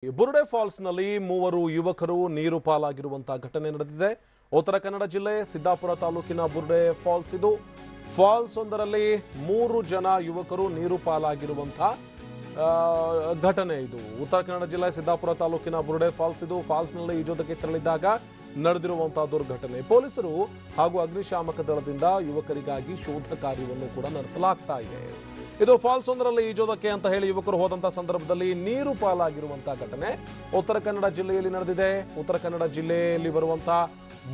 ಬುರುಡೆ ಫಾಲ್ಸ್ನಲ್ಲಿ ಮೂವರು ಯುವಕರು ನೀರು ಪಾಲಾಗಿರುವಂತಹ ಘಟನೆ ನಡೆದಿದೆ. ಉತ್ತರ ಕನ್ನಡ ಜಿಲ್ಲೆ ಸಿದ್ದಾಪುರ ತಾಲೂಕಿನ ಬುರುಡೆ ಫಾಲ್ಸ್ ಇದು. ಫಾಲ್ಸ್ ಒಂದರಲ್ಲಿ 3 ಜನ ಯುವಕರು ನೀರು ಪಾಲಾಗಿರುವಂತಹ ಘಟನೆ ಇದು. ಉತ್ತರ ಕನ್ನಡ ಜಿಲ್ಲೆ ಸಿದ್ದಾಪುರ ತಾಲೂಕಿನ ಬುರುಡೆ ಫಾಲ್ಸ್ ಇದು. ಫಾಲ್ಸ್ನಲ್ಲಿ ಈಜೋದಕ್ಕೆ ತೆರಳಿದಾಗ ನಡೆದಿರುವಂತಹ ದುರ್ಘಟನೆ. ಪೊಲೀಸರು ಹಾಗೂ ಅಗ್ನಿಶಾಮಕ ದಳದಿಂದ ಯುವಕರಿಗಾಗಿ ಶೋಧ ಕಾರ್ಯವನ್ನು ಕೂಡ ನಡೆಸಲಾಗ್ತಾ ಇದೆ. ಇದು ಫಾಲ್ಸ್ ಒಂದರಲ್ಲಿ ಈಜೋದಕ್ಕೆ ಅಂತ ಹೇಳಿ ಯುವಕರು ಹೋದಂತಹ ಸಂದರ್ಭದಲ್ಲಿ ನೀರು ಪಾಲಾಗಿರುವಂತಹ ಘಟನೆ ಉತ್ತರ ಕನ್ನಡ ಜಿಲ್ಲೆಯಲ್ಲಿ ನಡೆದಿದೆ. ಉತ್ತರ ಕನ್ನಡ ಜಿಲ್ಲೆಯಲ್ಲಿ ಬರುವಂತಹ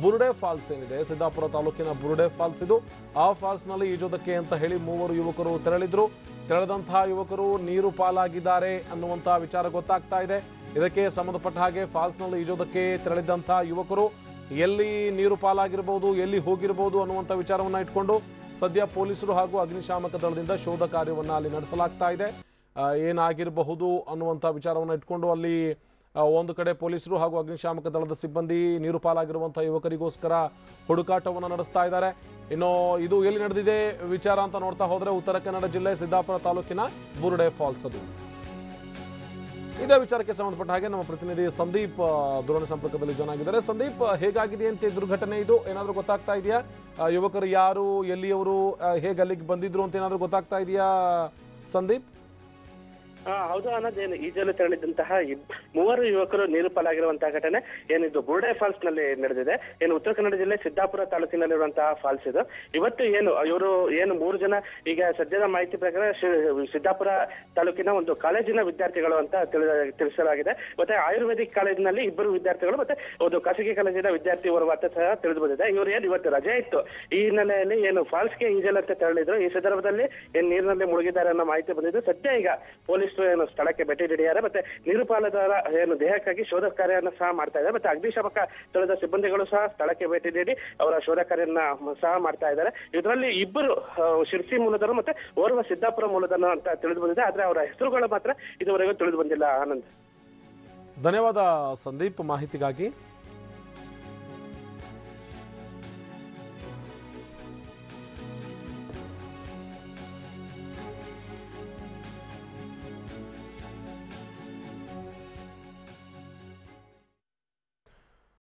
ಬುರುಡೆ ಫಾಲ್ಸ್ ಏನಿದೆ, ಸಿದ್ದಾಪುರ ತಾಲೂಕಿನ ಬುರುಡೆ ಫಾಲ್ಸ್ ಇದು. ಆ ಫಾಲ್ಸ್ ನಲ್ಲಿ ಈಜೋದಕ್ಕೆ ಅಂತ ಹೇಳಿ 3 ಯುವಕರು ತೆರಳಿದಂತಹ ಯುವಕರು ನೀರು ಪಾಲಾಗಿದ್ದಾರೆ ಅನ್ನುವಂತಹ ವಿಚಾರ ಗೊತ್ತಾಗ್ತಾ ಇದೆ. ಇದಕ್ಕೆ ಸಂಬಂಧಪಟ್ಟ ಹಾಗೆ ಫಾಲ್ಸ್ ನಲ್ಲಿ ಈಜೋದಕ್ಕೆ ತೆರಳಿದಂತಹ ಯುವಕರು ಎಲ್ಲಿ ನೀರು ಪಾಲಾಗಿರಬಹುದು, ಎಲ್ಲಿ ಹೋಗಿರಬಹುದು ಅನ್ನುವಂಥ ವಿಚಾರವನ್ನ ಇಟ್ಕೊಂಡು ಸದ್ಯ ಪೊಲೀಸರು ಹಾಗೂ ಅಗ್ನಿಶಾಮಕ ದಳದಿಂದ ಶೋಧ ಕಾರ್ಯವನ್ನ ಅಲ್ಲಿ ನಡೆಸಲಾಗ್ತಾ ಇದೆ. ಏನಾಗಿರಬಹುದು ಅನ್ನುವಂಥ ವಿಚಾರವನ್ನ ಇಟ್ಕೊಂಡು ಅಲ್ಲಿ ಒಂದು ಕಡೆ ಪೊಲೀಸರು ಹಾಗೂ ಅಗ್ನಿಶಾಮಕ ದಳದ ಸಿಬ್ಬಂದಿ ನೀರು ಪಾಲಾಗಿರುವಂತಹ ಯುವಕರಿಗೋಸ್ಕರ ಹುಡುಕಾಟವನ್ನು ನಡೆಸ್ತಾ ಇದ್ದಾರೆ. ಇನ್ನು ಇದು ಎಲ್ಲಿ ನಡೆದಿದೆ ವಿಚಾರ ಅಂತ ನೋಡ್ತಾ ಹೋದ್ರೆ ಉತ್ತರ ಕನ್ನಡ ಜಿಲ್ಲೆ ಸಿದ್ದಾಪುರ ತಾಲೂಕಿನ ಬುರುಡೆ ಫಾಲ್ಸ್ ಅದು. ಇದೇ ವಿಚಾರಕ್ಕೆ ಸಂಬಂಧಪಟ್ಟ ಹಾಗೆ ನಮ್ಮ ಪ್ರತಿನಿಧಿ ಸಂದೀಪ್ ದೂರವಾಣಿ ಸಂಪರ್ಕದಲ್ಲಿ ಜಾಯ್ನ್ ಆಗಿದ್ದಾರೆ. ಸಂದೀಪ್, ಹೇಗಾಗಿದೆ ಅಂತ ದುರ್ಘಟನೆ ಇದು ಏನಾದರೂ ಗೊತ್ತಾಗ್ತಾ ಇದೆಯಾ? ಯುವಕರು ಯಾರು, ಎಲ್ಲಿಯವರು, ಹೇಗೆ ಅಲ್ಲಿಗೆ ಬಂದಿದ್ರು ಅಂತ ಏನಾದರೂ ಗೊತ್ತಾಗ್ತಾ ಇದೆಯಾ ಸಂದೀಪ್? ಹೌದು ಆನಂದ್, ಏನು ಈಜಲು ತೆರಳಿದಂತಹ 3 ಯುವಕರು ನೀರು ಪಾಲಾಗಿರುವಂತಹ ಘಟನೆ ಏನಿದು ಬುರುಡೆ ಫಾಲ್ಸ್ ನಲ್ಲಿ ನಡೆದಿದೆ. ಏನು ಉತ್ತರ ಕನ್ನಡ ಜಿಲ್ಲೆ ಸಿದ್ದಾಪುರ ತಾಲೂಕಿನಲ್ಲಿರುವಂತಹ ಫಾಲ್ಸ್ ಇದು. ಇವತ್ತು ಇವರು 3 ಜನ ಈಗ ಸದ್ಯದ ಮಾಹಿತಿ ಪ್ರಕಾರ ಸಿದ್ದಾಪುರ ತಾಲೂಕಿನ ಒಂದು ಕಾಲೇಜಿನ ವಿದ್ಯಾರ್ಥಿಗಳು ಅಂತ ತಿಳಿಸಲಾಗಿದೆ. ಮತ್ತೆ ಆಯುರ್ವೇದಿಕ್ ಕಾಲೇಜಿನಲ್ಲಿ 2 ವಿದ್ಯಾರ್ಥಿಗಳು ಮತ್ತೆ ಒಂದು ಖಾಸಗಿ ಕಾಲೇಜಿನ ವಿದ್ಯಾರ್ಥಿ ಓರ್ವ ಅಂತ ಸಹ ತಿಳಿದು ಬಂದಿದೆ. ಇವರು ಇವತ್ತು ರಜೆ ಇತ್ತು. ಈ ಹಿನ್ನೆಲೆಯಲ್ಲಿ ಫಾಲ್ಸ್ಗೆ ಈಜಲಂತ ತೆರಳಿದ್ರು. ಈ ಸಂದರ್ಭದಲ್ಲಿ ನೀರಿನಲ್ಲಿ ಮುಳುಗಿದ್ದಾರೆ ಅನ್ನೋ ಮಾಹಿತಿ ಬಂದಿದ್ದು. ಸದ್ಯ ಈಗ ಪೊಲೀಸ್ ಸ್ಥಳಕ್ಕೆ ಭೇಟಿ ನೀಡಿದ್ದಾರೆ. ಮತ್ತೆ ನೀರು ಪಾಲಾದವರ ದೇಹಕ್ಕಾಗಿ ಶೋಧ ಕಾರ್ಯವನ್ನು ಸಹ ಮಾಡ್ತಾ ಇದ್ದಾರೆ. ಮತ್ತೆ ಅಗ್ನಿಶಾಮಕ ದಳದ ಸಿಬ್ಬಂದಿಗಳು ಸಹ ಸ್ಥಳಕ್ಕೆ ಭೇಟಿ ನೀಡಿ ಅವರ ಶೋಧ ಕಾರ್ಯನ್ನ ಸಹ ಮಾಡ್ತಾ ಇದ್ದಾರೆ. ಇದರಲ್ಲಿ 2 ಶಿರ್ಸಿ ಮೂಲದವರು ಮತ್ತೆ ಓರ್ವ ಸಿದ್ದಾಪುರ ಮೂಲದವರು ಅಂತ ತಿಳಿದು ಬಂದಿದೆ. ಆದ್ರೆ ಅವರ ಹೆಸರುಗಳು ಮಾತ್ರ ಇದುವರೆಗೂ ತಿಳಿದು ಬಂದಿಲ್ಲ. ಆನಂದ್, ಧನ್ಯವಾದ ಸಂದೀಪ್ ಮಾಹಿತಿಗಾಗಿ.